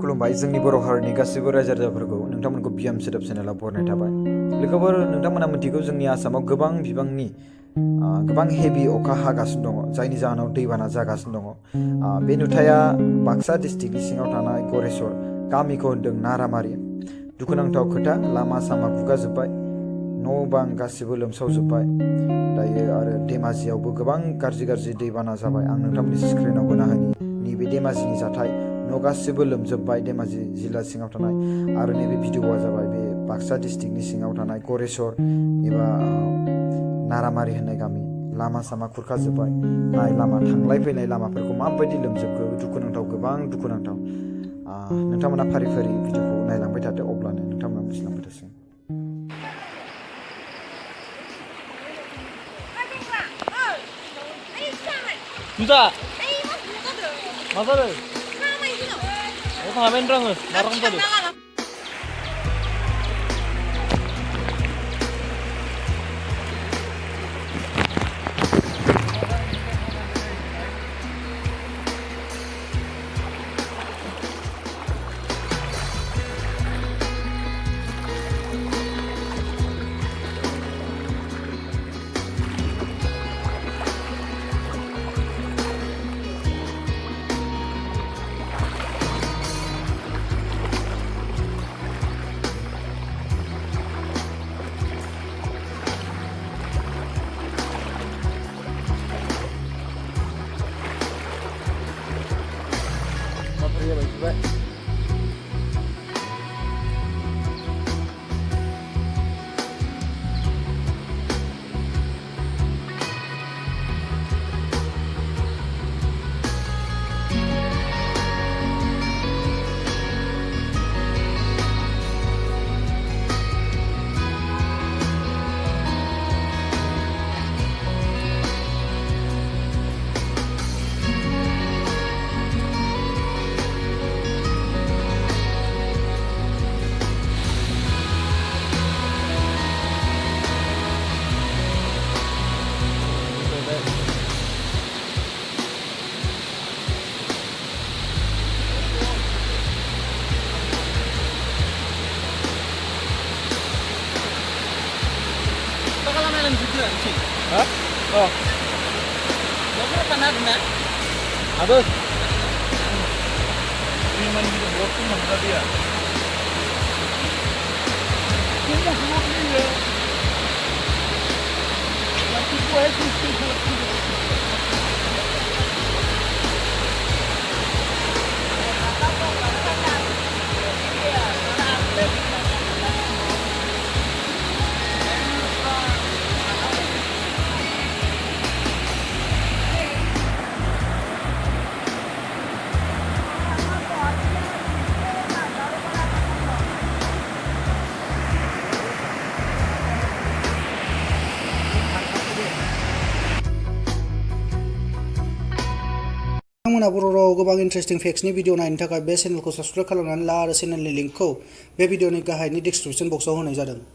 खुलुमबाय जोंनि बर' हारिनि गासैबो रायजो राजाफोरखौ नोंथांमोनखौ बिएम सोदोब चेनेलाव बरायनाय थाबाय। लोगोफोर नोंथांमोना मिथिगौ जोंनि आसामाव गोबां बिबांनि गोबां हेभि अखा हागासिनो दङ जायनि जाहोनाव दैबाना जागासिनो दङ। बे नुथाया बाक्सा डिस्ट्रिक्टनि सिङाव थानाय गरेस्वर गामिखौ होनदों नारामारि। दुखुनांथाव खोथा लामा सामा गुगाजोब्बाय, न' बां गासिबो लोमसावजोब्बाय। दायो आरो धेमाजियावबो गोबां गाज्रि दैबाना जाबाय। आं नोंथांमोननि स्क्रिनाव होना होनि नैबे धेमाजिनि जाथाय। न' गासिबो लोमजोब्बाय धेमाजि जिल्ला सिङाव थानाय। आरो नैबे भिडिअआ जाबाय बे बाक्सा डिस्ट्रिक्टनि सिङाव थानाय गरेस्वर एबा नारामारि होननाय गामि। लामा सामा खुरखाजोब्बाय। नाय लामा थांलाय फैलाय लामाफोरखौ माबायदि लोमजोबखो, दुखुनांथाव, गोबां दुखुनांथाव। नोंथांमोना फारि फारि भिडिअखौ नायलांबाय थादो, अब्लानो नोंथांमोना बुजिलांबाय थासिगोन। Juta. Masa deh? Oh, ngapain dong? Narang tadi. Iya baik juga. Hah? Oh. Lo pernah tanah? Ada. Ini mana kita blok tuh mana dia? Ini semua ini ya. Tapi gua itu sih. नोंथांमोना बर' रावाव गोबां interesting फेक्ट्सनि video नायनो थाखाय बे चेनेलखौ subscribe खालामनानै ला आरो चेनेलनि लिंकखौ बे भिडिअनि गाहायनि डिस्क्रिप्शन बक्सआव होनाय जादों।